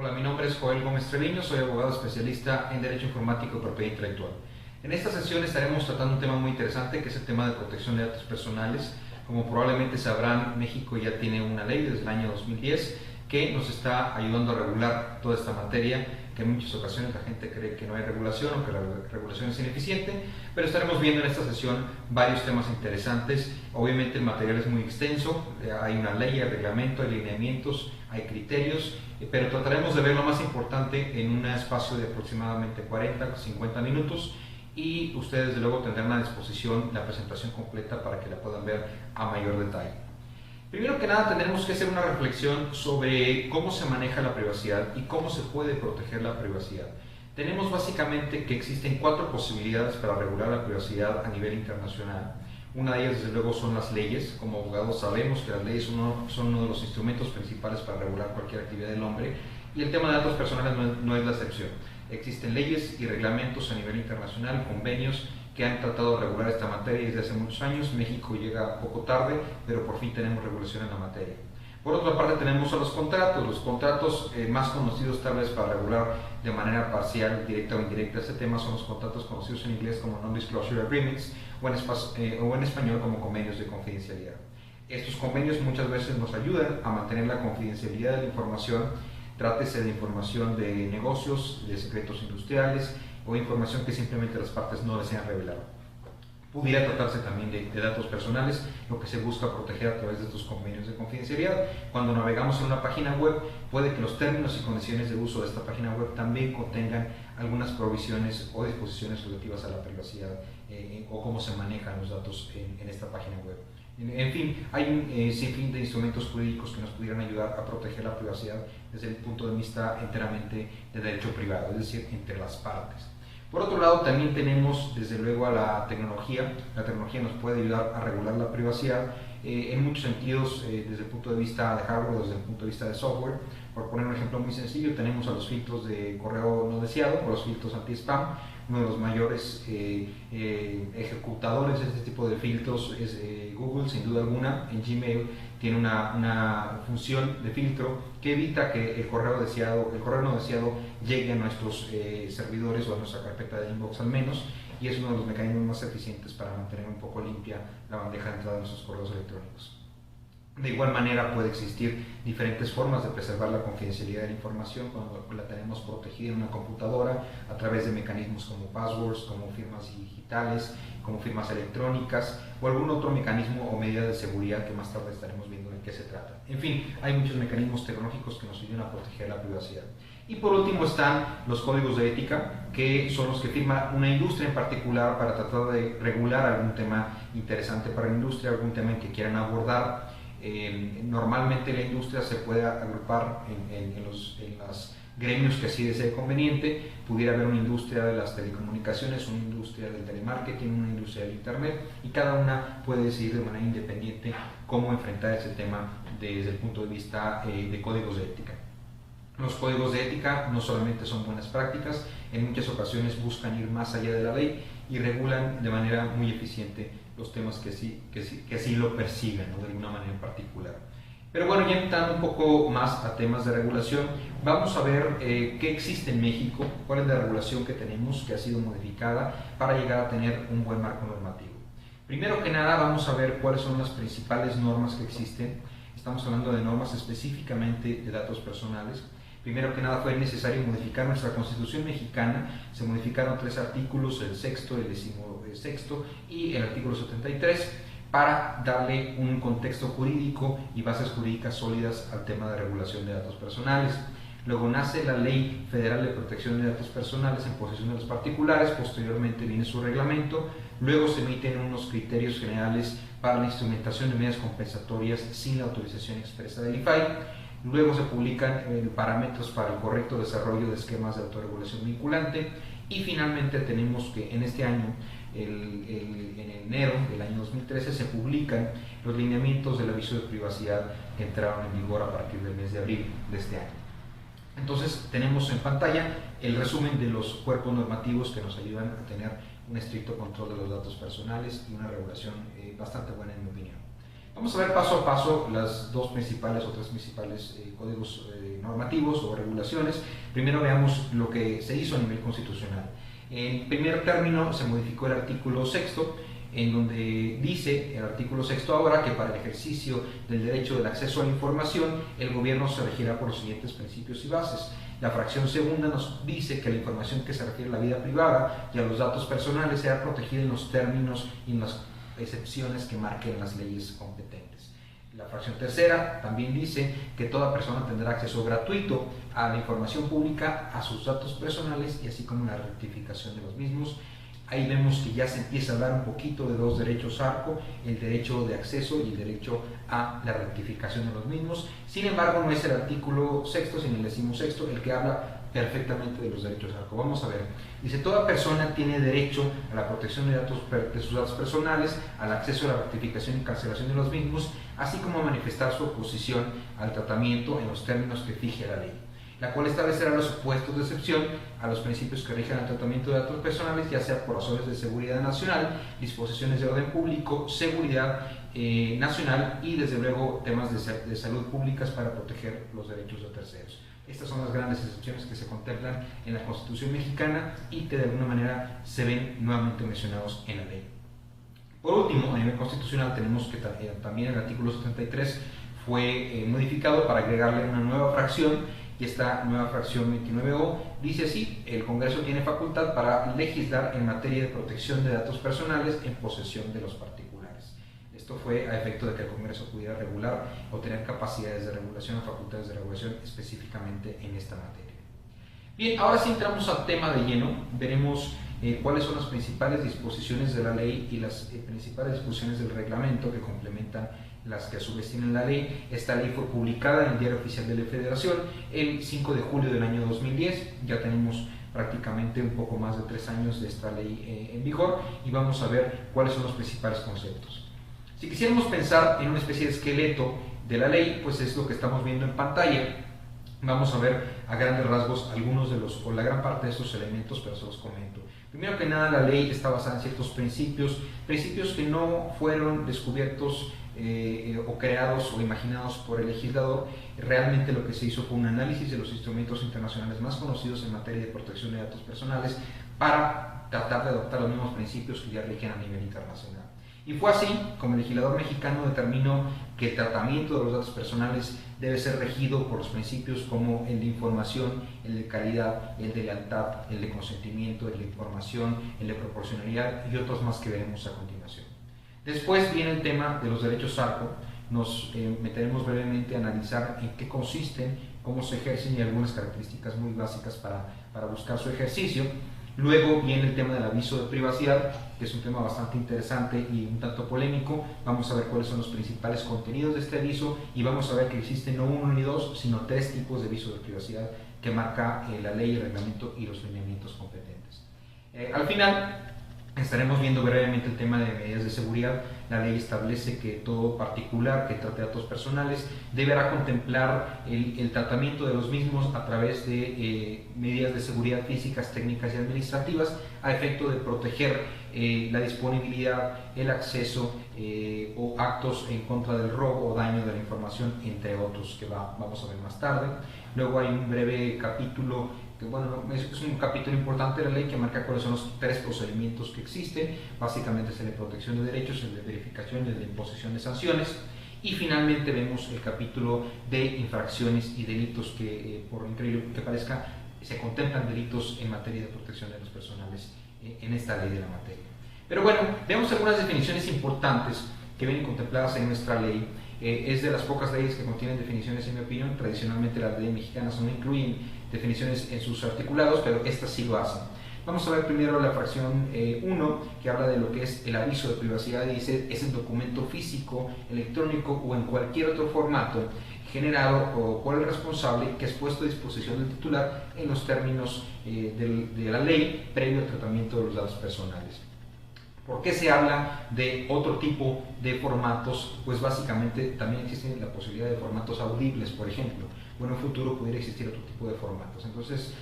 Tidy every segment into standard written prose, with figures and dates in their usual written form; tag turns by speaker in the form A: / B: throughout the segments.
A: Hola, mi nombre es Joel Gómez Treviño, soy abogado especialista en Derecho Informático y Propiedad Intelectual. En esta sesión estaremos tratando un tema muy interesante que es el tema de protección de datos personales. Como probablemente sabrán, México ya tiene una ley desde el año 2010 que nos está ayudando a regular toda esta materia, que en muchas ocasiones la gente cree que no hay regulación o que la regulación es ineficiente, pero estaremos viendo en esta sesión varios temas interesantes. Obviamente el material es muy extenso, hay una ley, hay reglamento, hay lineamientos, hay criterios, pero trataremos de ver lo más importante en un espacio de aproximadamente 40 o 50 minutos y ustedes de luego tendrán a disposición la presentación completa para que la puedan ver a mayor detalle. Primero que nada tendremos que hacer una reflexión sobre cómo se maneja la privacidad y cómo se puede proteger la privacidad. Tenemos básicamente que existen 4 posibilidades para regular la privacidad a nivel internacional. Una de ellas, desde luego, son las leyes. Como abogados sabemos que las leyes son uno de los instrumentos principales para regular cualquier actividad del hombre, y el tema de datos personales no es la excepción. Existen leyes y reglamentos a nivel internacional, convenios que han tratado de regular esta materia desde hace muchos años. México llega poco tarde, pero por fin tenemos regulación en la materia. Por otra parte tenemos a los contratos más conocidos tal vez para regular de manera parcial, directa o indirecta este tema son los contratos conocidos en inglés como Non-Disclosure Agreements o en español como convenios de confidencialidad. Estos convenios muchas veces nos ayudan a mantener la confidencialidad de la información, trátese de información de negocios, de secretos industriales o información que simplemente las partes no desean revelar. Pudiera tratarse también de datos personales, lo que se busca proteger a través de estos convenios de confidencialidad. Cuando navegamos en una página web, puede que los términos y condiciones de uso de esta página web también contengan algunas provisiones o disposiciones relativas a la privacidad o cómo se manejan los datos en esta página web. En fin, hay un sinfín de instrumentos jurídicos que nos pudieran ayudar a proteger la privacidad desde el punto de vista enteramente de derecho privado, es decir, entre las partes. Por otro lado, también tenemos desde luego a la tecnología. La tecnología nos puede ayudar a regular la privacidad en muchos sentidos, desde el punto de vista de hardware, desde el punto de vista de software. Por poner un ejemplo muy sencillo, tenemos a los filtros de correo no deseado o los filtros anti-spam. Uno de los mayores ejecutadores de este tipo de filtros es Google, sin duda alguna. En Gmail tiene una función de filtro que evita que el correo no deseado llegue a nuestros servidores o a nuestra carpeta de inbox al menos, y es uno de los mecanismos más eficientes para mantener un poco limpia la bandeja de entrada de nuestros correos electrónicos. De igual manera puede existir diferentes formas de preservar la confidencialidad de la información cuando la tenemos protegida en una computadora a través de mecanismos como passwords, como firmas digitales, como firmas electrónicas o algún otro mecanismo o medida de seguridad que más tarde estaremos viendo de qué se trata. En fin, hay muchos mecanismos tecnológicos que nos ayudan a proteger la privacidad. Y por último están los códigos de ética, que son los que firma una industria en particular para tratar de regular algún tema interesante para la industria, algún tema en que quieran abordar. Normalmente la industria se puede agrupar en los gremios que así desee conveniente. Pudiera haber una industria de las telecomunicaciones, una industria del telemarketing, una industria del internet, y cada una puede decidir de manera independiente cómo enfrentar ese tema desde el punto de vista de códigos de ética. Los códigos de ética no solamente son buenas prácticas, en muchas ocasiones buscan ir más allá de la ley y regulan de manera muy eficiente los temas que así lo persigan, ¿no? De alguna manera en particular. Pero bueno, ya entrando un poco más a temas de regulación, vamos a ver qué existe en México, cuál es la regulación que tenemos, que ha sido modificada para llegar a tener un buen marco normativo. Primero que nada vamos a ver cuáles son las principales normas que existen. Estamos hablando de normas específicamente de datos personales. Primero que nada fue necesario modificar nuestra Constitución mexicana. Se modificaron 3 artículos, el 6º, el 16º y el artículo 73, para darle un contexto jurídico y bases jurídicas sólidas al tema de regulación de datos personales. Luego nace la Ley Federal de Protección de Datos Personales en posesión de los particulares, posteriormente viene su reglamento, luego se emiten unos criterios generales para la instrumentación de medidas compensatorias sin la autorización expresa del IFAI. Luego se publican parámetros para el correcto desarrollo de esquemas de autorregulación vinculante, y finalmente tenemos que en este año, en enero del año 2013, se publican los lineamientos del aviso de privacidad que entraron en vigor a partir del mes de abril de este año. Entonces tenemos en pantalla el resumen de los cuerpos normativos que nos ayudan a tener un estricto control de los datos personales y una regulación bastante buena en mi opinión. Vamos a ver paso a paso las dos principales o tres principales códigos normativos o regulaciones. Primero veamos lo que se hizo a nivel constitucional. En primer término se modificó el artículo 6º, en donde dice el artículo 6º ahora que para el ejercicio del derecho del acceso a la información el gobierno se regirá por los siguientes principios y bases. La fracción segunda nos dice que la información que se refiere a la vida privada y a los datos personales será protegida en los términos y en las excepciones que marquen las leyes competentes. La fracción tercera también dice que toda persona tendrá acceso gratuito a la información pública, a sus datos personales y así como la rectificación de los mismos. Ahí vemos que ya se empieza a hablar un poquito de dos derechos ARCO, el derecho de acceso y el derecho a la rectificación de los mismos. Sin embargo, no es el artículo 6º, sino el 16º el que habla perfectamente de los derechos ARCO. Vamos a ver. Dice, toda persona tiene derecho a la protección de sus datos personales, al acceso a la rectificación y cancelación de los mismos, así como a manifestar su oposición al tratamiento en los términos que fije la ley, la cual establecerá los supuestos de excepción a los principios que rigen el tratamiento de datos personales, ya sea por razones de seguridad nacional, disposiciones de orden público, seguridad nacional y desde luego temas de salud públicas para proteger los derechos de terceros. Estas son las grandes excepciones que se contemplan en la Constitución mexicana y que de alguna manera se ven nuevamente mencionados en la ley. Por último, a nivel constitucional tenemos que también el artículo 73 fue modificado para agregarle una nueva fracción, y esta nueva fracción 29O dice así: el Congreso tiene facultad para legislar en materia de protección de datos personales en posesión de los particulares. Esto fue a efecto de que el Congreso pudiera regular o tener capacidades de regulación o facultades de regulación específicamente en esta materia. Bien, ahora sí entramos al tema de lleno. Veremos cuáles son las principales disposiciones de la ley y las principales disposiciones del reglamento que complementan las que a su vez tienen la ley. Esta ley fue publicada en el Diario Oficial de la Federación el 5 de julio del año 2010. Ya tenemos prácticamente un poco más de 3 años de esta ley en vigor y vamos a ver cuáles son los principales conceptos. Si quisiéramos pensar en una especie de esqueleto de la ley, pues es lo que estamos viendo en pantalla. Vamos a ver a grandes rasgos algunos de los, o la gran parte de estos elementos, pero se los comento. Primero que nada, la ley está basada en ciertos principios que no fueron descubiertos o creados o imaginados por el legislador. Realmente lo que se hizo fue un análisis de los instrumentos internacionales más conocidos en materia de protección de datos personales para tratar de adoptar los mismos principios que ya rigen a nivel internacional. Y fue así como el legislador mexicano determinó que el tratamiento de los datos personales debe ser regido por los principios como el de información, el de calidad, el de lealtad, el de consentimiento, el de información, el de proporcionalidad y otros más que veremos a continuación. Después viene el tema de los derechos ARCO. Nos meteremos brevemente a analizar en qué consisten, cómo se ejercen y algunas características muy básicas para buscar su ejercicio. Luego viene el tema del aviso de privacidad, que es un tema bastante interesante y un tanto polémico. Vamos a ver cuáles son los principales contenidos de este aviso y vamos a ver que existen no uno ni dos, sino 3 tipos de aviso de privacidad que marca la ley, el reglamento y los lineamientos competentes. Al final estaremos viendo brevemente el tema de medidas de seguridad. La ley establece que todo particular que trate datos personales deberá contemplar el tratamiento de los mismos a través de medidas de seguridad físicas, técnicas y administrativas a efecto de proteger la disponibilidad, el acceso o actos en contra del robo o daño de la información, entre otros que vamos a ver más tarde. Luego hay un breve capítulo que, bueno, es un capítulo importante de la ley que marca cuáles son los 3 procedimientos que existen. Básicamente es el de protección de derechos, el de verificación y el de imposición de sanciones. Y finalmente vemos el capítulo de infracciones y delitos que, por increíble que parezca, se contemplan delitos en materia de protección de los personales en esta ley de la materia. Pero bueno, vemos algunas definiciones importantes que vienen contempladas en nuestra ley. Es de las pocas leyes que contienen definiciones, en mi opinión. Tradicionalmente las leyes mexicanas no incluyen definiciones en sus articulados, pero estas sí lo hacen. Vamos a ver primero la fracción 1, que habla de lo que es el aviso de privacidad y dice: es el documento físico, electrónico o en cualquier otro formato generado por el responsable que es puesto a disposición del titular en los términos de la ley previo al tratamiento de los datos personales. ¿Por qué se habla de otro tipo de formatos? Pues básicamente también existe la posibilidad de formatos audibles, por ejemplo. o en un futuro pudiera existir otro tipo de formatos. Entonces,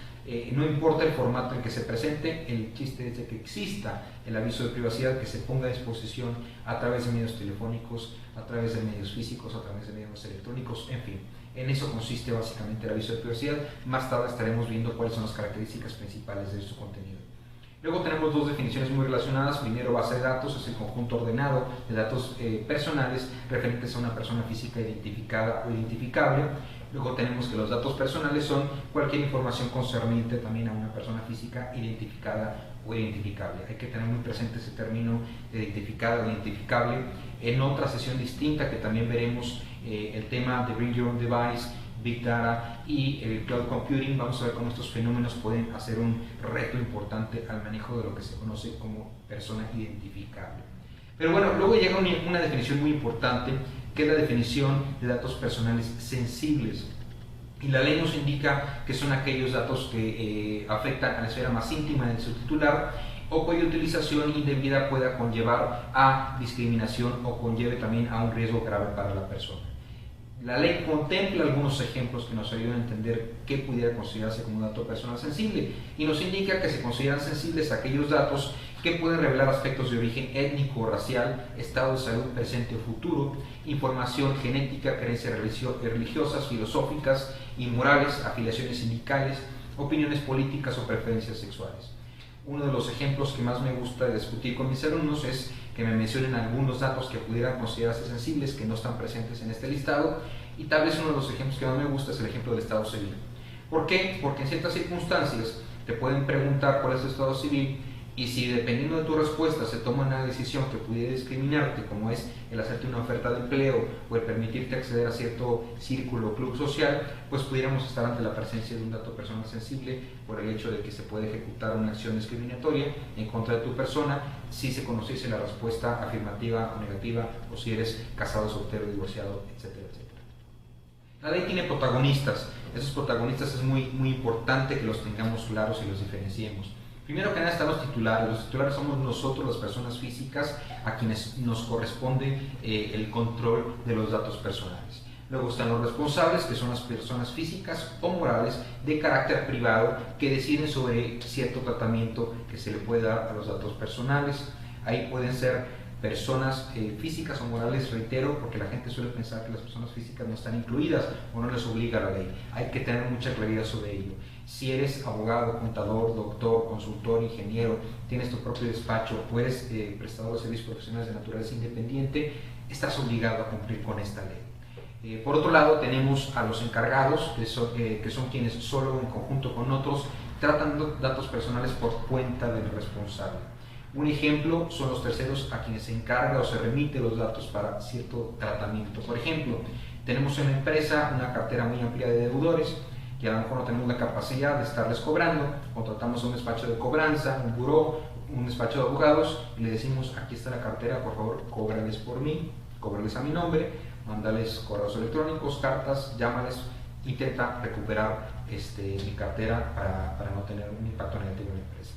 A: no importa el formato en que se presente, el chiste es de que exista el aviso de privacidad, que se ponga a disposición a través de medios telefónicos, a través de medios físicos, a través de medios electrónicos, en fin. En eso consiste básicamente el aviso de privacidad. Más tarde estaremos viendo cuáles son las características principales de su contenido. Luego tenemos dos definiciones muy relacionadas. Primero, base de datos es el conjunto ordenado de datos personales referentes a una persona física identificada o identificable. Luego tenemos que los datos personales son cualquier información concerniente también a una persona física identificada o identificable. Hay que tener muy presente ese término de identificada o identificable. En otra sesión distinta que también veremos el tema de Bring Your Own Device, Big Data y el Cloud Computing, vamos a ver cómo estos fenómenos pueden hacer un reto importante al manejo de lo que se conoce como persona identificable. Pero bueno, luego llega una definición muy importante, que es la definición de datos personales sensibles. Y la ley nos indica que son aquellos datos que afectan a la esfera más íntima de su titular o cuya utilización indebida pueda conllevar a discriminación o conlleve también a un riesgo grave para la persona. La ley contempla algunos ejemplos que nos ayudan a entender qué pudiera considerarse como un dato personal sensible y nos indica que se consideran sensibles aquellos datos que pueden revelar aspectos de origen étnico o racial, estado de salud presente o futuro, información genética, creencias religiosas, filosóficas y morales, afiliaciones sindicales, opiniones políticas o preferencias sexuales. Uno de los ejemplos que más me gusta discutir con mis alumnos es que me mencionen algunos datos que pudieran considerarse sensibles que no están presentes en este listado, y tal vez uno de los ejemplos que más me gusta es el ejemplo del estado civil. ¿Por qué? Porque en ciertas circunstancias te pueden preguntar cuál es tu estado civil, y si dependiendo de tu respuesta se toma una decisión que pudiera discriminarte, como es el hacerte una oferta de empleo o el permitirte acceder a cierto círculo o club social, pues pudiéramos estar ante la presencia de un dato personal sensible por el hecho de que se puede ejecutar una acción discriminatoria en contra de tu persona si se conociese la respuesta afirmativa o negativa, o si eres casado, soltero, divorciado, etcétera, etcétera. La ley tiene protagonistas. Esos protagonistas es muy importante que los tengamos claros y los diferenciemos. Primero que nada están los titulares. Los titulares somos nosotros, las personas físicas, a quienes nos corresponde el control de los datos personales. Luego están los responsables, que son las personas físicas o morales de carácter privado que deciden sobre cierto tratamiento que se le puede dar a los datos personales. Ahí pueden ser personas físicas o morales, reitero, porque la gente suele pensar que las personas físicas no están incluidas o no les obliga la ley. Hay que tener mucha claridad sobre ello. Si eres abogado, contador, doctor, consultor, ingeniero, tienes tu propio despacho o eres prestador de servicios profesionales de naturaleza independiente, estás obligado a cumplir con esta ley. Por otro lado, tenemos a los encargados, que son quienes solo en conjunto con otros tratan datos personales por cuenta del responsable. Un ejemplo son los terceros a quienes se encarga o se remite los datos para cierto tratamiento. Por ejemplo, tenemos en la empresa una cartera muy amplia de deudores que a lo mejor no tenemos la capacidad de estarles cobrando, contratamos un despacho de cobranza, un buró, un despacho de abogados y le decimos: aquí está la cartera, por favor, cóbrales por mí, cóbrales a mi nombre, mándales correos electrónicos, cartas, llámales, intenta recuperar mi cartera para no tener un impacto negativo en la empresa.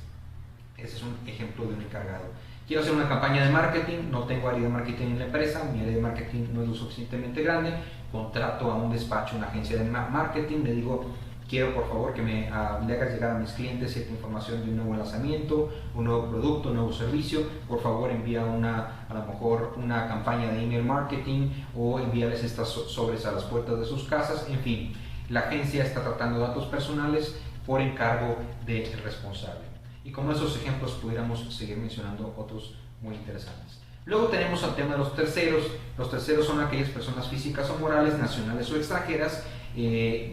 A: Ese es un ejemplo de un encargado. Quiero hacer una campaña de marketing, no tengo área de marketing en la empresa, mi área de marketing no es lo suficientemente grande, contrato a un despacho, una agencia de marketing, le digo: quiero por favor que le hagas llegar a mis clientes cierta información de un nuevo lanzamiento, un nuevo producto, un nuevo servicio, por favor envía a lo mejor una campaña de email marketing o envíales estas sobres a las puertas de sus casas. En fin, la agencia está tratando datos personales por encargo del responsable. Y como esos ejemplos pudiéramos seguir mencionando otros muy interesantes. Luego tenemos el tema de los terceros. Los terceros son aquellas personas físicas o morales, nacionales o extranjeras,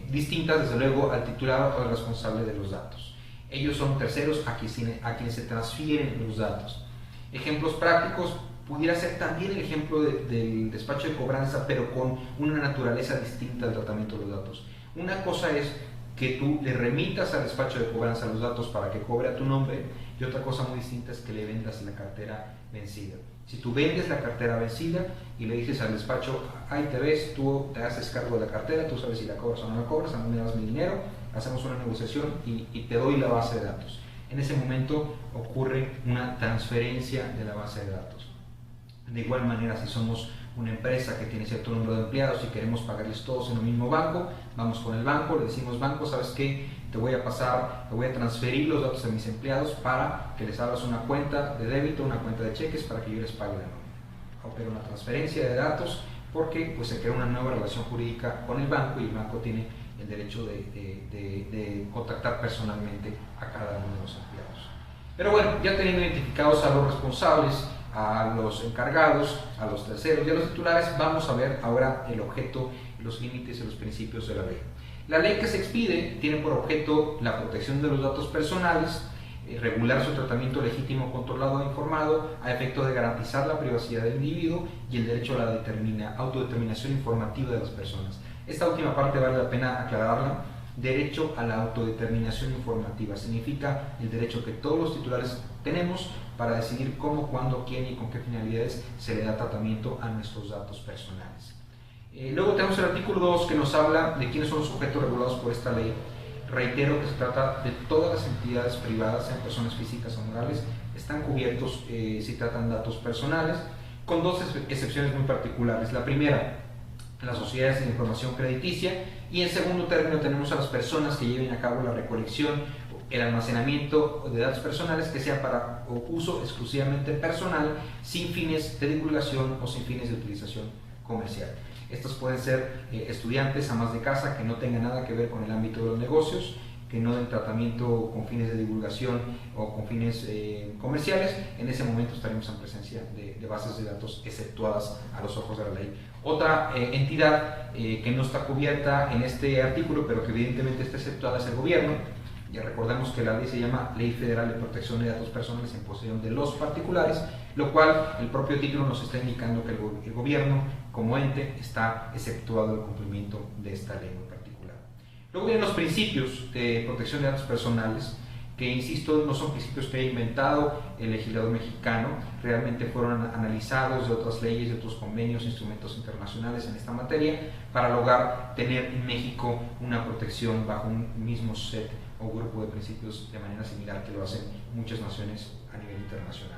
A: distintas desde luego al titular o al responsable de los datos. Ellos son terceros a quienes se transfieren los datos. Ejemplos prácticos: pudiera ser también el ejemplo del despacho de cobranza, pero con una naturaleza distinta al tratamiento de los datos. Una cosa es que tú le remitas al despacho de cobranza los datos para que cobre a tu nombre, y otra cosa muy distinta es que le vendas la cartera vencida. Si tú vendes la cartera vencida y le dices al despacho: ahí te ves, tú te haces cargo de la cartera, tú sabes si la cobras o no la cobras, a mí me das mi dinero, hacemos una negociación y te doy la base de datos. En ese momento ocurre una transferencia de la base de datos. De igual manera, si somos una empresa que tiene cierto número de empleados y queremos pagarles todos en el mismo banco, vamos con el banco, le decimos: banco, ¿sabes qué? Te voy a transferir los datos de mis empleados para que les abras una cuenta de débito, una cuenta de cheques para que yo les pague la nómina. Opera una transferencia de datos porque pues se crea una nueva relación jurídica con el banco y el banco tiene el derecho de contactar personalmente a cada uno de los empleados. Pero bueno, ya teniendo identificados a los responsables, a los encargados, a los terceros y a los titulares, vamos a ver ahora el objeto, los límites y los principios de la ley. La ley que se expide tiene por objeto la protección de los datos personales, regular su tratamiento legítimo, controlado e informado a efecto de garantizar la privacidad del individuo y el derecho a la autodeterminación informativa de las personas. Esta última parte vale la pena aclararla. Derecho a la autodeterminación informativa significa el derecho que todos los titulares tenemos para decidir cómo, cuándo, quién y con qué finalidades se le da tratamiento a nuestros datos personales. Luego tenemos el artículo 2 que nos habla de quiénes son los sujetos regulados por esta ley. Reitero que se trata de todas las entidades privadas, sean personas físicas o morales, están cubiertos si tratan datos personales, con dos excepciones muy particulares. La primera, las sociedades de información crediticia, y en segundo término tenemos a las personas que lleven a cabo la recolección, el almacenamiento de datos personales que sea para uso exclusivamente personal, sin fines de divulgación o sin fines de utilización comercial. Estos pueden ser estudiantes, amas de casa que no tengan nada que ver con el ámbito de los negocios, que no den tratamiento con fines de divulgación o con fines comerciales. En ese momento estaremos en presencia de bases de datos exceptuadas a los ojos de la ley. Otra entidad que no está cubierta en este artículo, pero que evidentemente está exceptuada, es el gobierno. Ya recordemos que la ley se llama Ley Federal de Protección de Datos Personales en posesión de los particulares, lo cual el propio título nos está indicando que el gobierno como ente está exceptuado del cumplimiento de esta ley en particular. Luego vienen los principios de protección de datos personales, que insisto, no son principios que haya inventado el legislador mexicano, realmente fueron analizados de otras leyes, de otros convenios, instrumentos internacionales en esta materia, para lograr tener en México una protección bajo un mismo set o grupo de principios de manera similar que lo hacen muchas naciones a nivel internacional.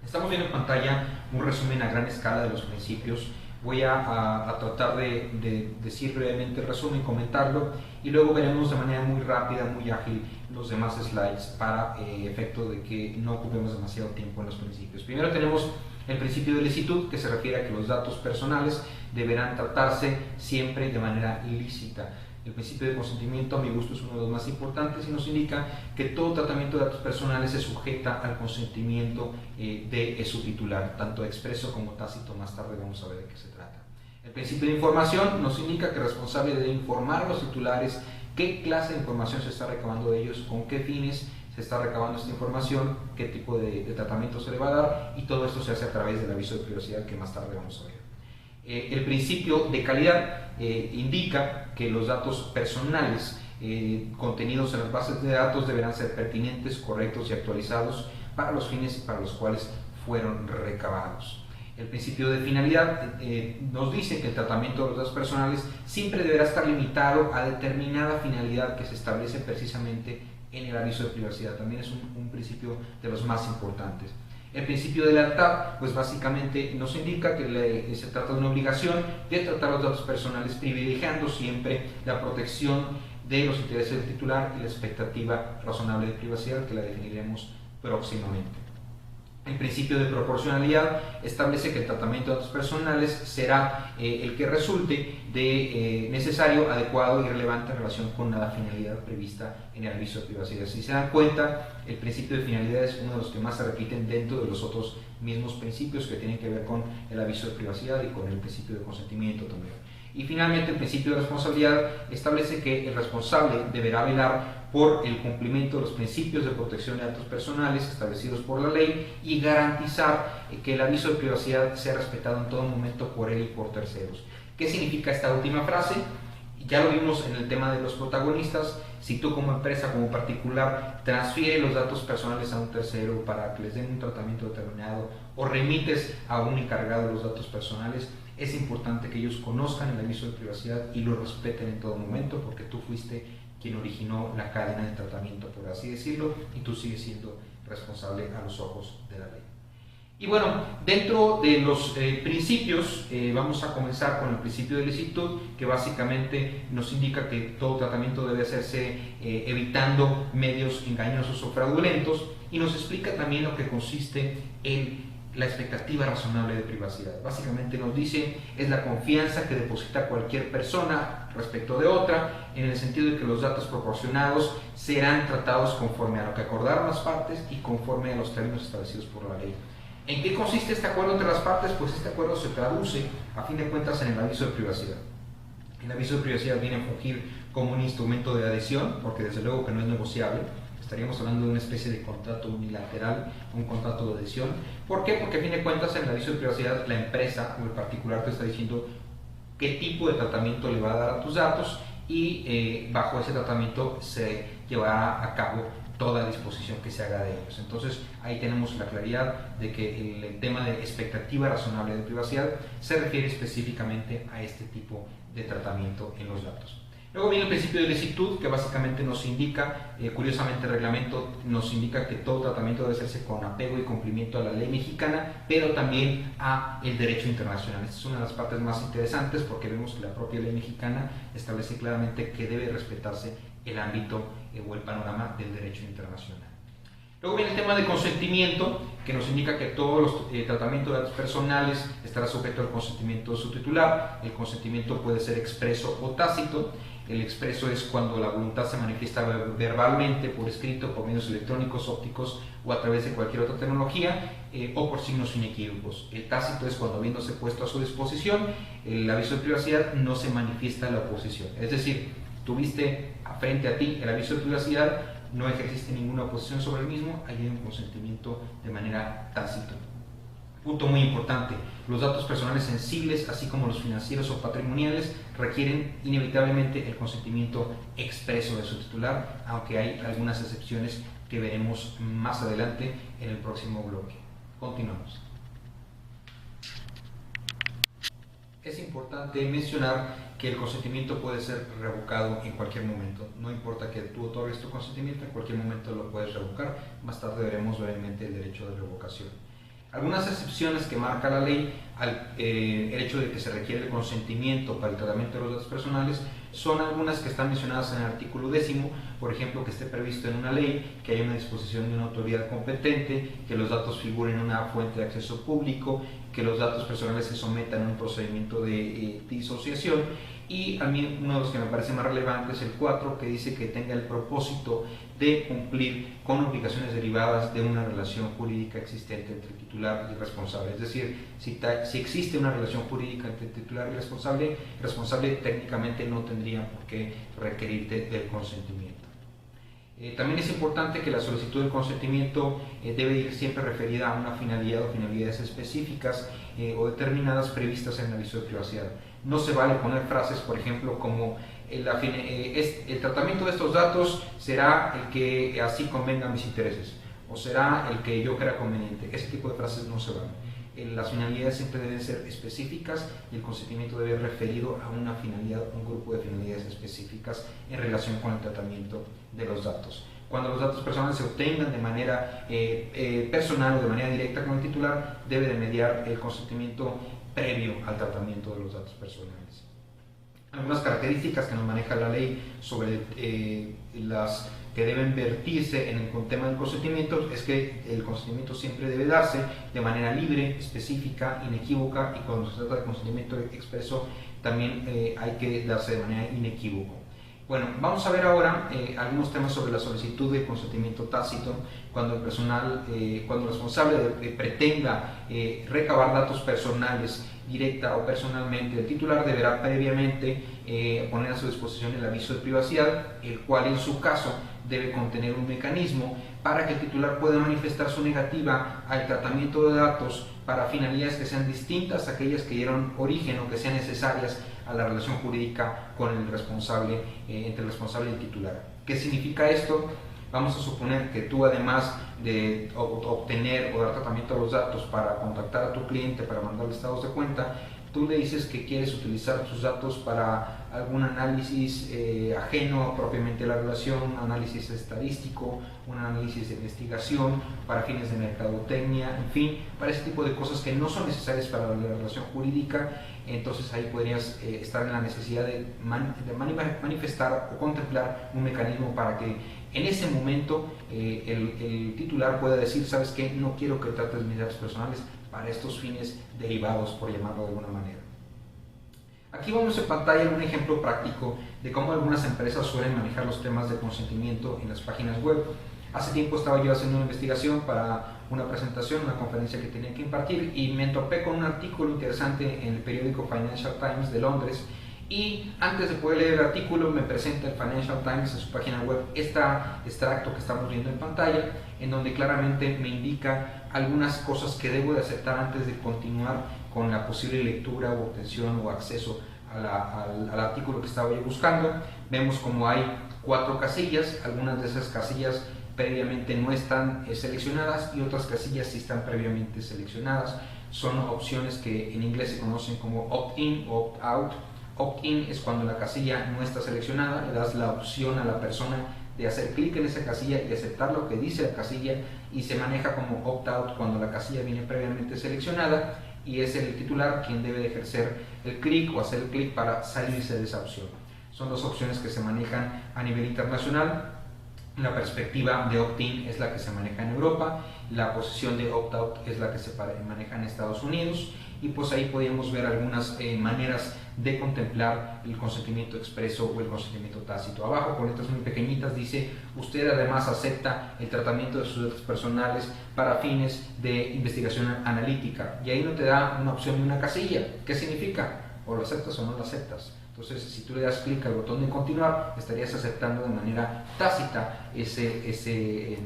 A: Estamos viendo en pantalla un resumen a gran escala de los principios. Voy a tratar de decir brevemente el resumen, comentarlo, y luego veremos de manera muy rápida, muy ágil, los demás slides para efecto de que no ocupemos demasiado tiempo en los principios. Primero tenemos el principio de licitud, que se refiere a que los datos personales deberán tratarse siempre de manera ilícita. El principio de consentimiento, a mi gusto, es uno de los más importantes y nos indica que todo tratamiento de datos personales se sujeta al consentimiento de su titular, tanto expreso como tácito. Más tarde vamos a ver de qué se trata. El principio de información nos indica que el responsable debe informar a los titulares qué clase de información se está recabando de ellos, con qué fines se está recabando esta información, qué tipo de tratamiento se le va a dar, y todo esto se hace a través del aviso de privacidad que más tarde vamos a ver. El principio de calidad indica que los datos personales contenidos en las bases de datos deberán ser pertinentes, correctos y actualizados para los fines para los cuales fueron recabados. El principio de finalidad nos dice que el tratamiento de los datos personales siempre deberá estar limitado a determinada finalidad que se establece precisamente en el aviso de privacidad. También es un principio de los más importantes. El principio de lealtad, pues básicamente nos indica que se trata de una obligación de tratar los datos personales privilegiando siempre la protección de los intereses del titular y la expectativa razonable de privacidad, que la definiremos próximamente. El principio de proporcionalidad establece que el tratamiento de datos personales será el que resulte de necesario, adecuado y relevante en relación con la finalidad prevista en el aviso de privacidad. Si se dan cuenta, el principio de finalidad es uno de los que más se repiten dentro de los otros mismos principios que tienen que ver con el aviso de privacidad y con el principio de consentimiento también. Y finalmente, el principio de responsabilidad establece que el responsable deberá velar por el cumplimiento de los principios de protección de datos personales establecidos por la ley y garantizar que el aviso de privacidad sea respetado en todo momento por él y por terceros. ¿Qué significa esta última frase? Ya lo vimos en el tema de los protagonistas. Si tú como empresa, como particular, transfieres los datos personales a un tercero para que les den un tratamiento determinado o remites a un encargado de los datos personales, es importante que ellos conozcan el aviso de privacidad y lo respeten en todo momento, porque tú fuiste quien originó la cadena de tratamiento, por así decirlo, y tú sigues siendo responsable a los ojos de la ley. Y bueno, dentro de los principios, vamos a comenzar con el principio de licitud, que básicamente nos indica que todo tratamiento debe hacerse evitando medios engañosos o fraudulentos, y nos explica también lo que consiste en la expectativa razonable de privacidad. Básicamente nos dice, es la confianza que deposita cualquier persona respecto de otra, en el sentido de que los datos proporcionados serán tratados conforme a lo que acordaron las partes y conforme a los términos establecidos por la ley. ¿En qué consiste este acuerdo entre las partes? Pues este acuerdo se traduce, a fin de cuentas, en el aviso de privacidad. El aviso de privacidad viene a fungir como un instrumento de adhesión, porque desde luego que no es negociable. Estaríamos hablando de una especie de contrato unilateral, un contrato de adhesión. ¿Por qué? Porque a fin de cuentas, en el aviso de privacidad, la empresa o el particular te está diciendo qué tipo de tratamiento le va a dar a tus datos, y bajo ese tratamiento se llevará a cabo toda disposición que se haga de ellos. Entonces ahí tenemos la claridad de que el tema de expectativa razonable de privacidad se refiere específicamente a este tipo de tratamiento en los datos. Luego viene el principio de licitud, que básicamente nos indica, curiosamente el reglamento nos indica que todo tratamiento debe hacerse con apego y cumplimiento a la ley mexicana, pero también a el derecho internacional. Esta es una de las partes más interesantes, porque vemos que la propia ley mexicana establece claramente que debe respetarse el ámbito o el panorama del derecho internacional. Luego viene el tema de consentimiento, que nos indica que todos los tratamientos de datos personales estará sujeto al consentimiento de su titular. El consentimiento puede ser expreso o tácito. El expreso es cuando la voluntad se manifiesta verbalmente, por escrito, por medios electrónicos, ópticos o a través de cualquier otra tecnología, o por signos inequívocos. El tácito es cuando, habiéndose puesto a su disposición el aviso de privacidad, no se manifiesta la oposición. Es decir, tuviste frente a ti el aviso de privacidad, no ejerciste ninguna oposición sobre el mismo, hay un consentimiento de manera tácita. Punto muy importante, los datos personales sensibles, así como los financieros o patrimoniales, requieren inevitablemente el consentimiento expreso de su titular, aunque hay algunas excepciones que veremos más adelante en el próximo bloque. Continuamos. Es importante mencionar que el consentimiento puede ser revocado en cualquier momento. No importa que tú otorgues tu consentimiento, en cualquier momento lo puedes revocar. Más tarde veremos brevemente el derecho de revocación. Algunas excepciones que marca la ley al hecho de que se requiere el consentimiento para el tratamiento de los datos personales son algunas que están mencionadas en el artículo 10, por ejemplo, que esté previsto en una ley, que haya una disposición de una autoridad competente, que los datos figuren en una fuente de acceso público, que los datos personales se sometan a un procedimiento de disociación, y a mí uno de los que me parece más relevante es el 4, que dice que tenga el propósito de cumplir con obligaciones derivadas de una relación jurídica existente entre titular y responsable. Es decir, si existe una relación jurídica entre titular y responsable técnicamente no tendría por qué requerirte del consentimiento. También es importante que la solicitud del consentimiento debe ir siempre referida a una finalidad o finalidades específicas o determinadas previstas en el aviso de privacidad. No se vale poner frases, por ejemplo, como el tratamiento de estos datos será el que así convenga a mis intereses, o será el que yo crea conveniente. Ese tipo de frases no se valen. Las finalidades siempre deben ser específicas y el consentimiento debe ir referido a una finalidad, un grupo de finalidades específicas en relación con el tratamiento de los datos. Cuando los datos personales se obtengan de manera personal o de manera directa con el titular, debe de mediar el consentimiento previo al tratamiento de los datos personales. Algunas características que nos maneja la ley sobre las que deben vertirse en el tema del consentimiento es que el consentimiento siempre debe darse de manera libre, específica, inequívoca, y cuando se trata de consentimiento expreso también hay que darse de manera inequívoca. Bueno, vamos a ver ahora algunos temas sobre la solicitud de consentimiento tácito. Cuando el responsable pretenda recabar datos personales directa o personalmente, el titular deberá previamente poner a su disposición el aviso de privacidad, el cual en su caso debe contener un mecanismo para que el titular pueda manifestar su negativa al tratamiento de datos para finalidades que sean distintas a aquellas que dieron origen o que sean necesarias a la relación jurídica con el responsable, entre el responsable y el titular. ¿Qué significa esto? Vamos a suponer que tú, además de obtener o dar tratamiento a los datos para contactar a tu cliente, para mandarle estados de cuenta, tú le dices que quieres utilizar tus datos para algún análisis ajeno propiamente a la relación, un análisis estadístico, un análisis de investigación, para fines de mercadotecnia, en fin, para ese tipo de cosas que no son necesarias para la relación jurídica. Entonces ahí podrías estar en la necesidad de manifestar o contemplar un mecanismo para que en ese momento el titular pueda decir, ¿sabes qué? No quiero que trates mis datos personales para estos fines derivados, por llamarlo de alguna manera. Aquí vamos en pantalla un ejemplo práctico de cómo algunas empresas suelen manejar los temas de consentimiento en las páginas web. Hace tiempo estaba yo haciendo una investigación para una presentación, una conferencia que tenía que impartir, y me topé con un artículo interesante en el periódico Financial Times de Londres. Y antes de poder leer el artículo, me presenta el Financial Times en su página web este extracto que estamos viendo en pantalla, en donde claramente me indica algunas cosas que debo de aceptar antes de continuar con la posible lectura o obtención o acceso al artículo que estaba yo buscando. Vemos como hay 4 casillas, algunas de esas casillas previamente no están seleccionadas y otras casillas sí están previamente seleccionadas. Son opciones que en inglés se conocen como opt-in o opt-out. Opt-in es cuando la casilla no está seleccionada, le das la opción a la persona de hacer clic en esa casilla y aceptar lo que dice la casilla, y se maneja como opt-out cuando la casilla viene previamente seleccionada y es el titular quien debe de ejercer el clic o hacer el clic para salirse de esa opción. Son 2 opciones que se manejan a nivel internacional. La perspectiva de opt-in es la que se maneja en Europa, la posición de opt-out es la que se maneja en Estados Unidos, y pues ahí podemos ver algunas maneras de contemplar el consentimiento expreso o el consentimiento tácito. Abajo, con letras muy pequeñitas, dice: usted además acepta el tratamiento de sus datos personales para fines de investigación analítica, y ahí no te da una opción ni una casilla. ¿Qué significa? O lo aceptas o no lo aceptas. Entonces, si tú le das clic al botón de continuar, estarías aceptando de manera tácita ese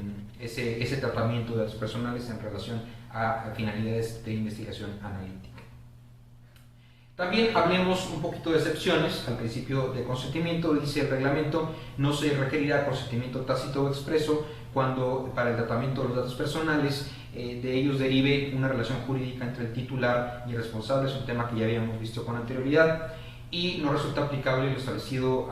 A: tratamiento de datos personales en relación a finalidades de investigación analítica. También hablemos un poquito de excepciones. Al principio de consentimiento dice el reglamento: no se requerirá consentimiento tácito o expreso cuando para el tratamiento de los datos personales de ellos derive una relación jurídica entre el titular y el responsable. Es un tema que ya habíamos visto con anterioridad y no resulta aplicable lo establecido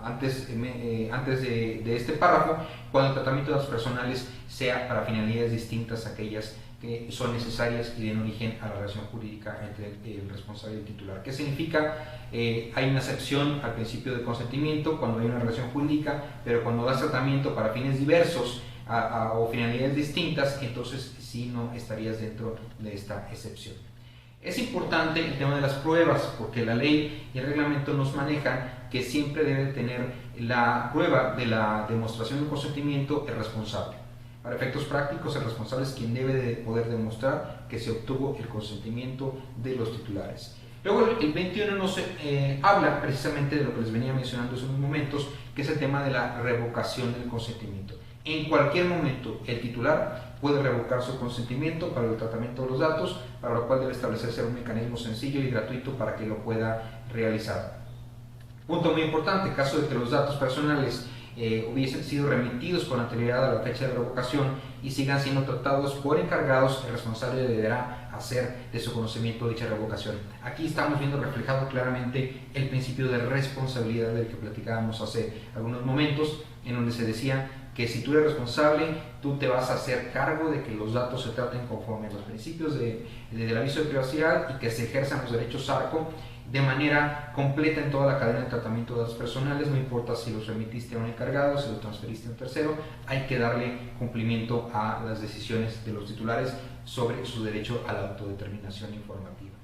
A: antes de este párrafo cuando el tratamiento de datos personales sea para finalidades distintas a aquellas que son necesarias y den origen a la relación jurídica entre el responsable y el titular. ¿Qué significa? Hay una excepción al principio de consentimiento cuando hay una relación jurídica, pero cuando das tratamiento para fines diversos o finalidades distintas, entonces sí no estarías dentro de esta excepción. Es importante el tema de las pruebas, porque la ley y el reglamento nos manejan que siempre debe tener la prueba de la demostración del consentimiento el responsable. Para efectos prácticos, el responsable es quien debe de poder demostrar que se obtuvo el consentimiento de los titulares. Luego, el 21 nos habla precisamente de lo que les venía mencionando hace unos momentos, que es el tema de la revocación del consentimiento. En cualquier momento, el titular puede revocar su consentimiento para el tratamiento de los datos, para lo cual debe establecerse un mecanismo sencillo y gratuito para que lo pueda realizar. Punto muy importante: en caso de que los datos personales hubiesen sido remitidos con anterioridad a la fecha de revocación y sigan siendo tratados por encargados, el responsable deberá hacer de su conocimiento dicha revocación. Aquí estamos viendo reflejado claramente el principio de responsabilidad del que platicábamos hace algunos momentos, en donde se decía que si tú eres responsable, tú te vas a hacer cargo de que los datos se traten conforme a los principios del aviso de privacidad y que se ejerzan los derechos ARCO de manera completa en toda la cadena de tratamiento de datos personales. No importa si los remitiste a un encargado, si los transferiste a un tercero, hay que darle cumplimiento a las decisiones de los titulares sobre su derecho a la autodeterminación informativa.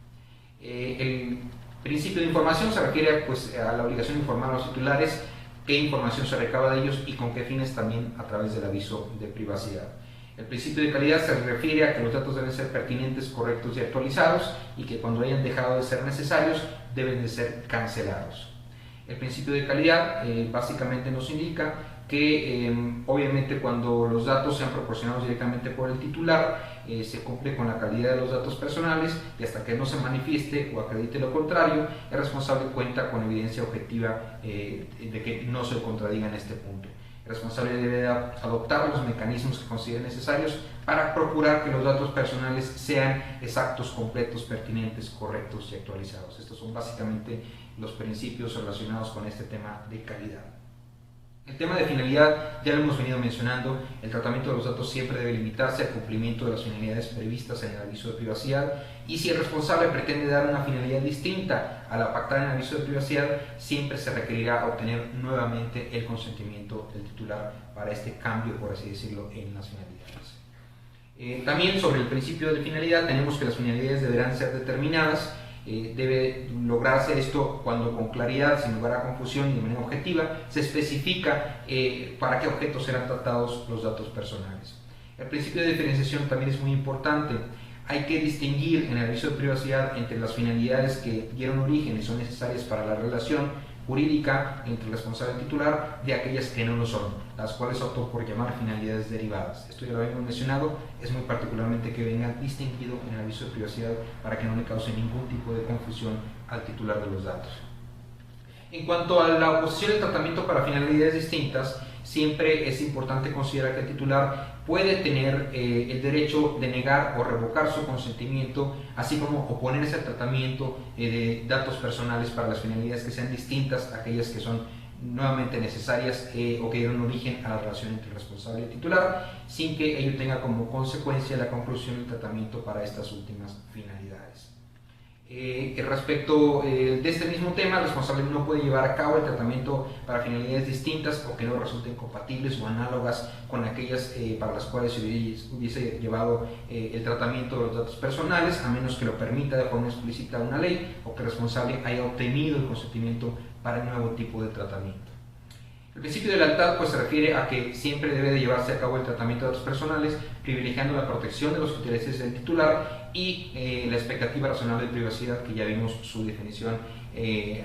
A: El principio de información se refiere a la obligación de informar a los titulares qué información se recaba de ellos y con qué fines, también a través del aviso de privacidad. El principio de calidad se refiere a que los datos deben ser pertinentes, correctos y actualizados, y que cuando hayan dejado de ser necesarios deben de ser cancelados. El principio de calidad básicamente nos indica que obviamente cuando los datos sean proporcionados directamente por el titular, se cumple con la calidad de los datos personales, y hasta que no se manifieste o acredite lo contrario, el responsable cuenta con evidencia objetiva de que no se contradiga en este punto. El responsable debe adoptar los mecanismos que considere necesarios para procurar que los datos personales sean exactos, completos, pertinentes, correctos y actualizados. Estos son básicamente los principios relacionados con este tema de calidad. El tema de finalidad ya lo hemos venido mencionando. El tratamiento de los datos siempre debe limitarse al cumplimiento de las finalidades previstas en el aviso de privacidad, y si el responsable pretende dar una finalidad distinta a la pactada en el aviso de privacidad, siempre se requerirá obtener nuevamente el consentimiento del titular para este cambio, por así decirlo, en las finalidades. También sobre el principio de finalidad tenemos que las finalidades deberán ser determinadas. Debe lograrse esto cuando con claridad, sin lugar a confusión y de manera objetiva, se especifica para qué objetos serán tratados los datos personales. El principio de diferenciación también es muy importante. Hay que distinguir en el aviso de privacidad entre las finalidades que dieron origen y son necesarias para la relación jurídica entre el responsable y el titular, de aquellas que no lo son, las cuales opto por llamar finalidades derivadas. Esto ya lo habíamos mencionado, es muy particularmente que venga distinguido en el aviso de privacidad para que no le cause ningún tipo de confusión al titular de los datos. En cuanto a la oposición del tratamiento para finalidades distintas, siempre es importante considerar que el titular puede tener el derecho de negar o revocar su consentimiento, así como oponerse al tratamiento de datos personales para las finalidades que sean distintas a aquellas que son nuevamente necesarias o que dieron origen a la relación entre el responsable y el titular, sin que ello tenga como consecuencia la conclusión del tratamiento para estas últimas finalidades. Respecto de este mismo tema, el responsable no puede llevar a cabo el tratamiento para finalidades distintas o que no resulten compatibles o análogas con aquellas para las cuales se hubiese llevado el tratamiento de los datos personales, a menos que lo permita de forma explícita una ley o que el responsable haya obtenido el consentimiento para el nuevo tipo de tratamiento. El principio de lealtad pues, se refiere a que siempre debe de llevarse a cabo el tratamiento de datos personales, privilegiando la protección de los intereses del titular y la expectativa razonable de privacidad, que ya vimos su definición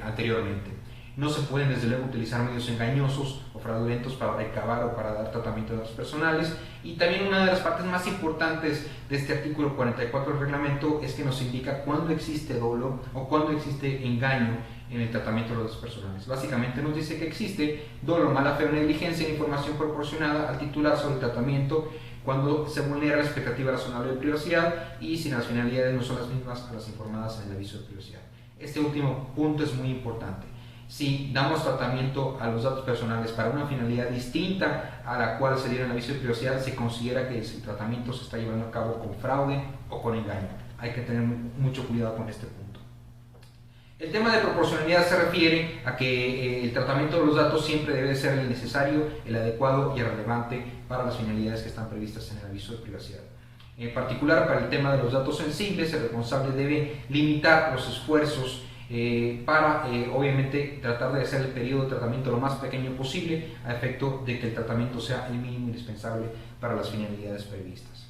A: anteriormente. No se pueden desde luego utilizar medios engañosos o fraudulentos para recabar o para dar tratamiento de datos personales. Y también una de las partes más importantes de este artículo 44 del reglamento es que nos indica cuándo existe dolo o cuándo existe engaño en el tratamiento de los datos personales. Básicamente nos dice que existe dolo, mala fe o negligencia en información proporcionada al titular sobre el tratamiento cuando se vulnera la expectativa razonable de privacidad y si las finalidades no son las mismas a las informadas en el aviso de privacidad. Este último punto es muy importante. Si damos tratamiento a los datos personales para una finalidad distinta a la cual se diera el aviso de privacidad, se considera que el tratamiento se está llevando a cabo con fraude o con engaño. Hay que tener mucho cuidado con este punto. El tema de proporcionalidad se refiere a que el tratamiento de los datos siempre debe ser el necesario, el adecuado y el relevante para las finalidades que están previstas en el aviso de privacidad. En particular, para el tema de los datos sensibles, el responsable debe limitar los esfuerzos para, obviamente, tratar de hacer el periodo de tratamiento lo más pequeño posible, a efecto de que el tratamiento sea el mínimo indispensable para las finalidades previstas.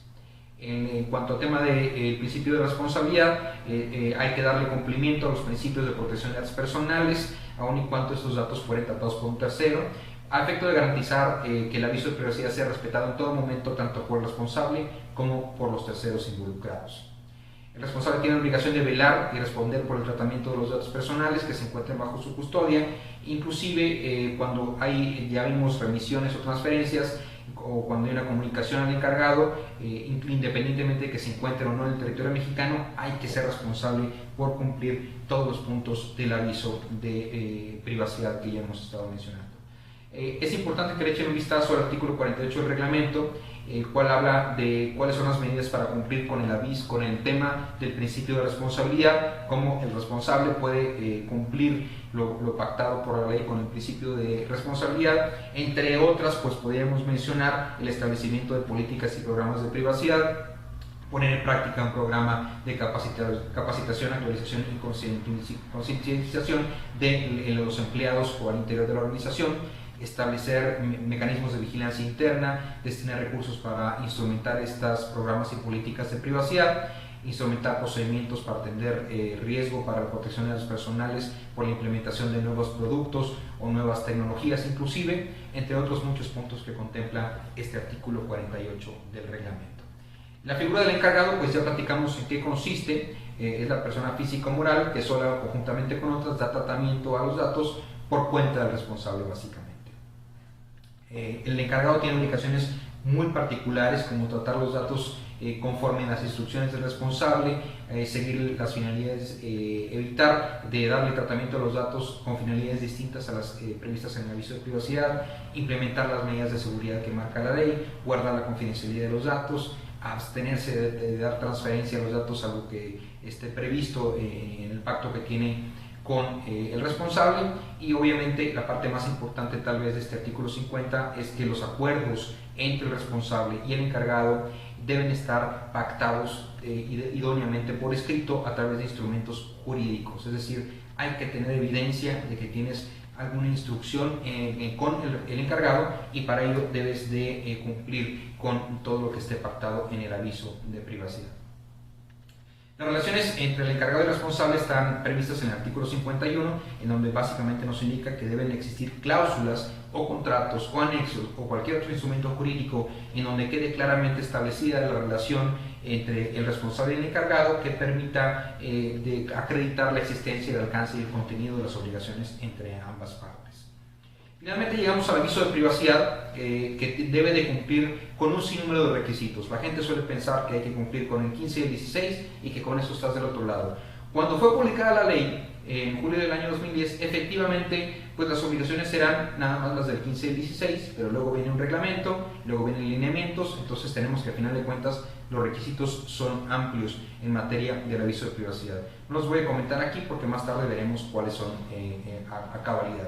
A: En cuanto al tema del principio de responsabilidad, hay que darle cumplimiento a los principios de protección de datos personales, aun y cuando estos datos fueren tratados por un tercero, a efecto de garantizar que el aviso de privacidad sea respetado en todo momento, tanto por el responsable como por los terceros involucrados. El responsable tiene la obligación de velar y responder por el tratamiento de los datos personales que se encuentren bajo su custodia, inclusive cuando hay, ya vimos, remisiones o transferencias, o cuando hay una comunicación al encargado, independientemente de que se encuentre o no en el territorio mexicano, hay que ser responsable por cumplir todos los puntos del aviso de privacidad que ya hemos estado mencionando. Es importante que le echen un vistazo al artículo 48 del reglamento, el cual habla de cuáles son las medidas para cumplir con el aviso, con el tema del principio de responsabilidad, cómo el responsable puede cumplir lo pactado por la ley con el principio de responsabilidad. Entre otras, pues podríamos mencionar el establecimiento de políticas y programas de privacidad, poner en práctica un programa de capacitación, actualización y concientización de los empleados o al interior de la organización, establecer mecanismos de vigilancia interna, destinar recursos para instrumentar estos programas y políticas de privacidad, instrumentar procedimientos para atender riesgo para la protección de datos personales por la implementación de nuevos productos o nuevas tecnologías inclusive, entre otros muchos puntos que contempla este artículo 48 del reglamento. La figura del encargado, pues ya platicamos en qué consiste. Es la persona física o moral que sola o conjuntamente con otras da tratamiento a los datos por cuenta del responsable básicamente. El encargado tiene obligaciones muy particulares, como tratar los datos conforme a las instrucciones del responsable, seguir las finalidades, evitar de darle tratamiento a los datos con finalidades distintas a las previstas en el aviso de privacidad, implementar las medidas de seguridad que marca la ley, guardar la confidencialidad de los datos, abstenerse de dar transferencia de los datos a lo que esté previsto en el pacto que tiene con el responsable. Y obviamente la parte más importante tal vez de este artículo 50 es que los acuerdos entre el responsable y el encargado deben estar pactados idóneamente por escrito a través de instrumentos jurídicos, es decir, hay que tener evidencia de que tienes alguna instrucción con el encargado, y para ello debes de cumplir con todo lo que esté pactado en el aviso de privacidad. Las relaciones entre el encargado y el responsable están previstas en el artículo 51, en donde básicamente nos indica que deben existir cláusulas o contratos o anexos o cualquier otro instrumento jurídico en donde quede claramente establecida la relación entre el responsable y el encargado, que permita de acreditar la existencia, el alcance y el contenido de las obligaciones entre ambas partes. Finalmente llegamos al aviso de privacidad, que debe de cumplir con un sinnúmero de requisitos. La gente suele pensar que hay que cumplir con el 15 y el 16 y que con eso estás del otro lado. Cuando fue publicada la ley en julio del año 2010, efectivamente pues las obligaciones serán nada más las del 15 y el 16, pero luego viene un reglamento, luego vienen lineamientos, entonces tenemos que a final de cuentas los requisitos son amplios en materia del aviso de privacidad. No los voy a comentar aquí porque más tarde veremos cuáles son a cabalidad.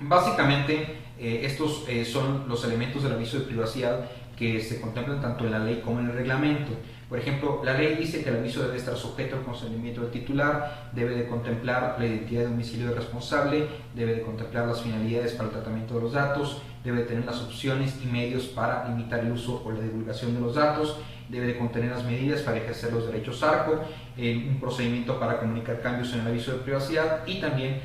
A: Básicamente estos son los elementos del aviso de privacidad que se contemplan tanto en la ley como en el reglamento. Por ejemplo, la ley dice que el aviso debe estar sujeto al consentimiento del titular, debe de contemplar la identidad de domicilio del responsable, debe de contemplar las finalidades para el tratamiento de los datos, debe de tener las opciones y medios para limitar el uso o la divulgación de los datos, debe de contener las medidas para ejercer los derechos ARCO, un procedimiento para comunicar cambios en el aviso de privacidad y también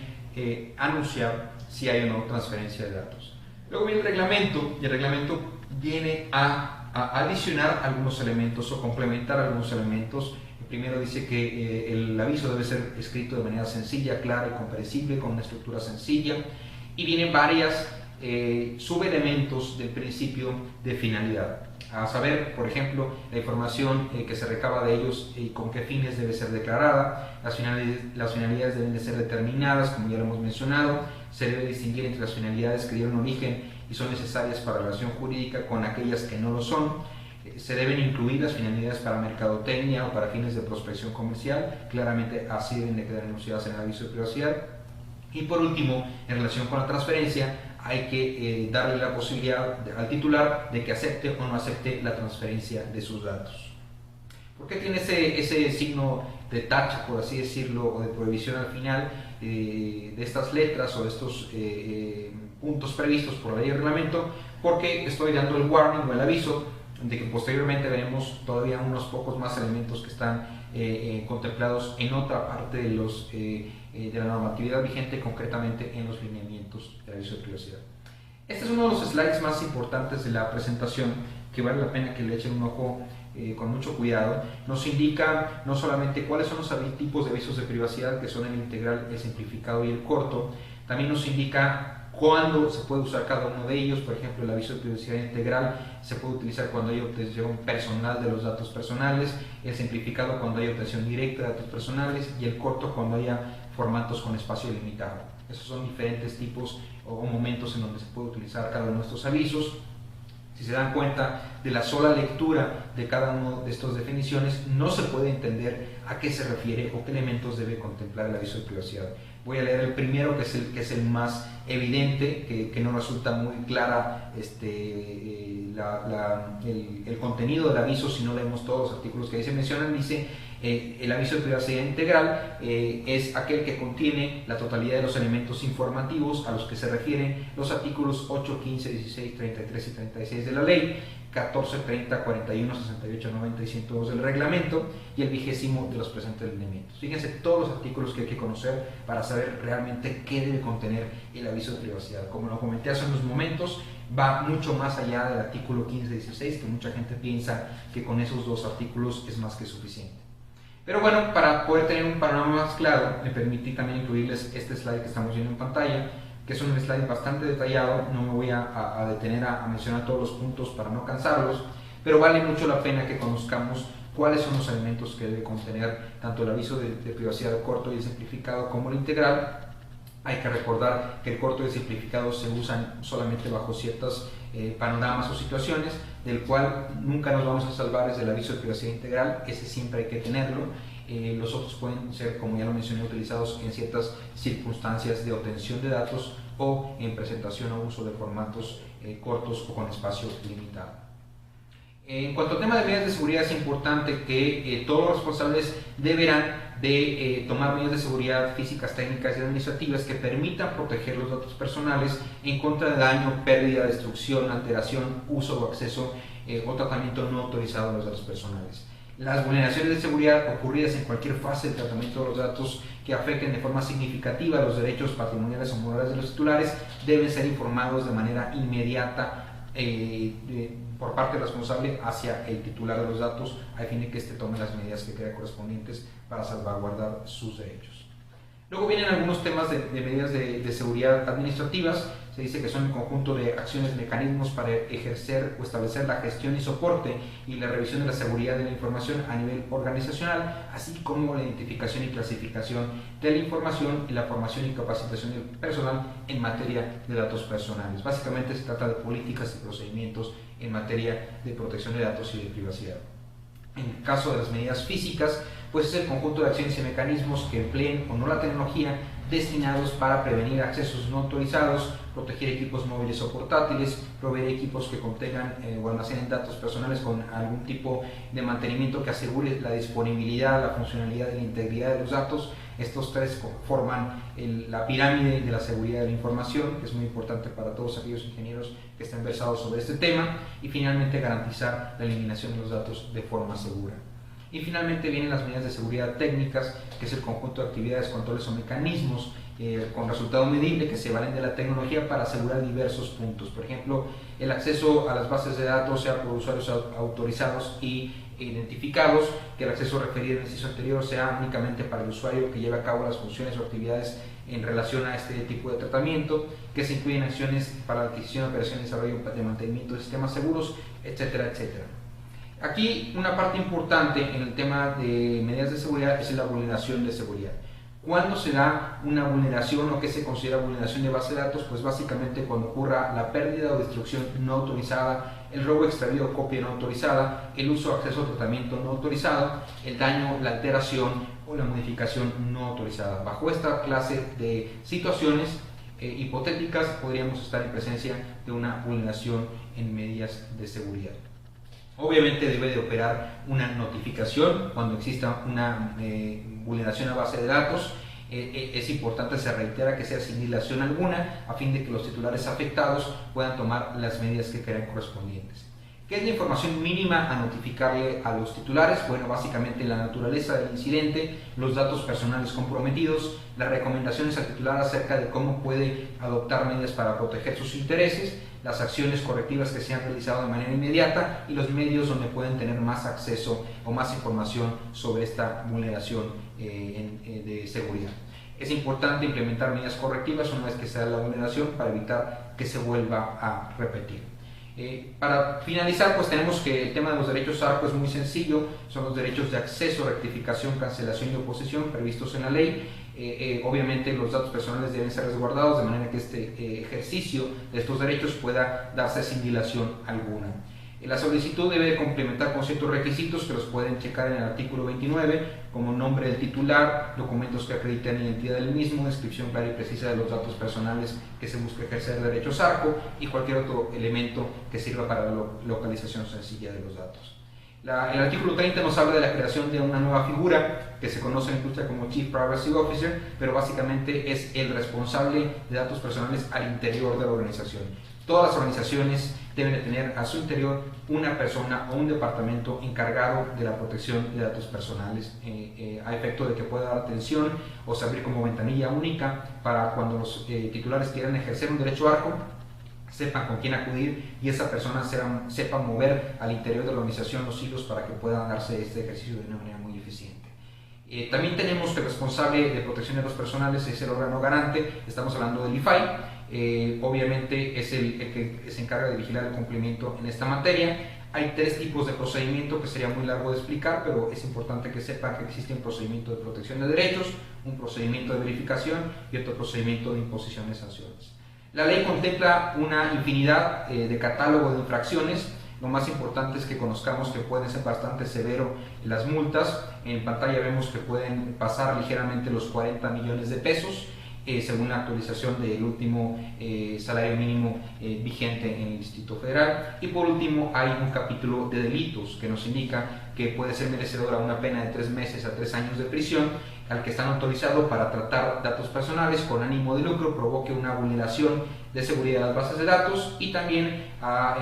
A: anunciar si hay o no transferencia de datos. Luego viene el reglamento, y el reglamento viene a adicionar algunos elementos o complementar algunos elementos. Primero dice que el aviso debe ser escrito de manera sencilla, clara y comprensible, con una estructura sencilla, y vienen varias subelementos del principio de finalidad, a saber, por ejemplo, la información que se recaba de ellos y con qué fines debe ser declarada, las finalidades deben de ser determinadas, como ya lo hemos mencionado, se debe distinguir entre las finalidades que dieron origen y son necesarias para la relación jurídica con aquellas que no lo son, se deben incluir las finalidades para mercadotecnia o para fines de prospección comercial, claramente así deben de quedar enunciadas en el aviso de privacidad. Y por último, en relación con la transferencia, hay que darle la posibilidad al titular de que acepte o no acepte la transferencia de sus datos. ¿Por qué tiene ese signo de tacha, por así decirlo, o de prohibición al final de estas letras o de estos puntos previstos por la ley de reglamento? Porque estoy dando el warning o el aviso de que posteriormente veremos todavía unos pocos más elementos que están contemplados en otra parte de la normatividad vigente, concretamente en los lineamientos del aviso de privacidad. Este es uno de los slides más importantes de la presentación, que vale la pena que le echen un ojo con mucho cuidado. Nos indica no solamente cuáles son los tipos de avisos de privacidad, que son el integral, el simplificado y el corto, también nos indica cuándo se puede usar cada uno de ellos. Por ejemplo, el aviso de privacidad integral se puede utilizar cuando hay obtención personal de los datos personales, el simplificado cuando hay obtención directa de datos personales y el corto cuando haya formatos con espacio limitado. Esos son diferentes tipos o momentos en donde se puede utilizar cada uno de estos avisos. Si se dan cuenta de la sola lectura de cada una de estas definiciones, no se puede entender a qué se refiere o qué elementos debe contemplar el aviso de privacidad. Voy a leer el primero, que es el más evidente, que no resulta muy clara el contenido del aviso si no leemos todos los artículos que ahí se mencionan. Dice: el aviso de privacidad integral es aquel que contiene la totalidad de los elementos informativos a los que se refieren los artículos 8, 15, 16, 33 y 36 de la ley, 14, 30, 41, 68, 90 y 102 del reglamento y el 20º de los presentes lineamientos. Fíjense todos los artículos que hay que conocer para saber realmente qué debe contener el aviso de privacidad. Como lo comenté hace unos momentos, va mucho más allá del artículo 15 y 16, que mucha gente piensa que con esos dos artículos es más que suficiente. Pero bueno, para poder tener un panorama más claro, me permití también incluirles este slide que estamos viendo en pantalla, que es un slide bastante detallado. No me voy a detener a mencionar todos los puntos para no cansarlos, pero vale mucho la pena que conozcamos cuáles son los elementos que debe contener tanto el aviso de privacidad corto y el simplificado como el integral. Hay que recordar que el corto y el simplificado se usan solamente bajo ciertos panoramas o situaciones, del cual nunca nos vamos a salvar es del aviso de privacidad integral. Ese siempre hay que tenerlo. Los otros pueden ser, como ya lo mencioné, utilizados en ciertas circunstancias de obtención de datos o en presentación o uso de formatos cortos o con espacio limitado. En cuanto al tema de medidas de seguridad, es importante que todos los responsables deberán de tomar medidas de seguridad físicas, técnicas y administrativas que permitan proteger los datos personales en contra de daño, pérdida, destrucción, alteración, uso o acceso o tratamiento no autorizado a los datos personales. Las vulneraciones de seguridad ocurridas en cualquier fase del tratamiento de los datos que afecten de forma significativa los derechos patrimoniales o morales de los titulares deben ser informados de manera inmediata por parte del responsable hacia el titular de los datos, a fin de que éste tome las medidas que crea correspondientes para salvaguardar sus derechos. Luego vienen algunos temas de medidas de seguridad administrativas. Se dice que son el conjunto de acciones, mecanismos para ejercer o establecer la gestión y soporte y la revisión de la seguridad de la información a nivel organizacional, así como la identificación y clasificación de la información y la formación y capacitación del personal en materia de datos personales. Básicamente se trata de políticas y procedimientos en materia de protección de datos y de privacidad. En el caso de las medidas físicas, pues es el conjunto de acciones y mecanismos que empleen o no la tecnología destinados para prevenir accesos no autorizados, proteger equipos móviles o portátiles, proveer equipos que contengan o almacenen datos personales con algún tipo de mantenimiento que asegure la disponibilidad, la funcionalidad y la integridad de los datos. Estos tres forman la pirámide de la seguridad de la información, que es muy importante para todos aquellos ingenieros que estén versados sobre este tema, y finalmente garantizar la eliminación de los datos de forma segura. Y finalmente vienen las medidas de seguridad técnicas, que es el conjunto de actividades, controles o mecanismos con resultado medible que se valen de la tecnología para asegurar diversos puntos. Por ejemplo, el acceso a las bases de datos, sea por usuarios autorizados y identificados, que el acceso referido en el inciso anterior sea únicamente para el usuario que lleve a cabo las funciones o actividades en relación a este tipo de tratamiento, que se incluyen acciones para la adquisición, operación y desarrollo de mantenimiento de sistemas seguros, etcétera, etcétera. Aquí una parte importante en el tema de medidas de seguridad es la vulneración de seguridad. ¿Cuándo se da una vulneración o qué se considera vulneración de base de datos? Pues básicamente cuando ocurra la pérdida o destrucción no autorizada, el robo, extravío o copia no autorizada, el uso, acceso o tratamiento no autorizado, el daño, la alteración o la modificación no autorizada. Bajo esta clase de situaciones hipotéticas podríamos estar en presencia de una vulneración en medidas de seguridad. Obviamente debe de operar una notificación cuando exista una vulneración a base de datos. Es importante, se reitera, que sea sin dilación alguna, a fin de que los titulares afectados puedan tomar las medidas que crean correspondientes. ¿Qué es la información mínima a notificarle a los titulares? Bueno, básicamente la naturaleza del incidente, los datos personales comprometidos, las recomendaciones al titular acerca de cómo puede adoptar medidas para proteger sus intereses, las acciones correctivas que se han realizado de manera inmediata y los medios donde pueden tener más acceso o más información sobre esta vulneración de seguridad. Es importante implementar medidas correctivas una vez que se da la vulneración para evitar que se vuelva a repetir. Para finalizar, pues tenemos que el tema de los derechos ARCO es muy sencillo. Son los derechos de acceso, rectificación, cancelación y oposición previstos en la ley. Obviamente los datos personales deben ser resguardados de manera que este ejercicio de estos derechos pueda darse sin dilación alguna. La solicitud debe complementar con ciertos requisitos que los pueden checar en el artículo 29, como nombre del titular, documentos que acrediten la identidad del mismo, descripción clara y precisa de los datos personales que se busca ejercer derechos ARCO y cualquier otro elemento que sirva para la localización sencilla de los datos. El artículo 30 nos habla de la creación de una nueva figura que se conoce en la industria como Chief Privacy Officer, pero básicamente es el responsable de datos personales al interior de la organización. Todas las organizaciones deben de tener a su interior una persona o un departamento encargado de la protección de datos personales a efecto de que pueda dar atención o servir como ventanilla única para cuando los titulares quieran ejercer un derecho ARCO, sepan con quién acudir y esa persona sepa mover al interior de la organización los hilos para que pueda darse este ejercicio de una manera muy eficiente. También tenemos que el responsable de protección de datos personales es el órgano garante. Estamos hablando del IFAI, obviamente es el que se encarga de vigilar el cumplimiento en esta materia. Hay 3 tipos de procedimiento que sería muy largo de explicar, pero es importante que sepan que existe un procedimiento de protección de derechos, un procedimiento de verificación y otro procedimiento de imposición de sanciones. La ley contempla una infinidad de catálogo de infracciones. Lo más importante es que conozcamos que pueden ser bastante severo las multas. En pantalla vemos que pueden pasar ligeramente los 40 millones de pesos. Según la actualización del último salario mínimo vigente en el Distrito Federal. Y por último hay un capítulo de delitos que nos indica que puede ser merecedora una pena de 3 meses a 3 años de prisión al que están autorizados para tratar datos personales con ánimo de lucro, provoque una vulneración de seguridad de las bases de datos, y también a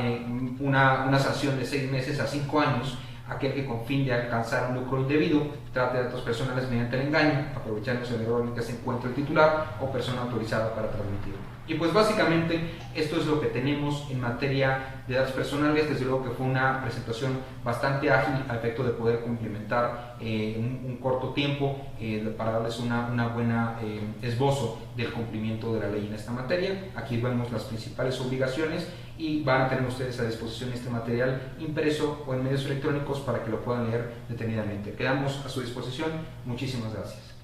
A: una sanción de 6 meses a 5 años aquel que con fin de alcanzar un lucro indebido trate de datos personales mediante el engaño, aprovechándose del error en que se encuentra el titular o persona autorizada para transmitirlo. Y pues básicamente esto es lo que tenemos en materia de datos personales. Desde luego que fue una presentación bastante ágil a efecto de poder complementar un corto tiempo para darles una buena esbozo del cumplimiento de la ley en esta materia. Aquí vemos las principales obligaciones y van a tener ustedes a disposición este material impreso o en medios electrónicos para que lo puedan leer detenidamente. Quedamos a su disposición. Muchísimas gracias.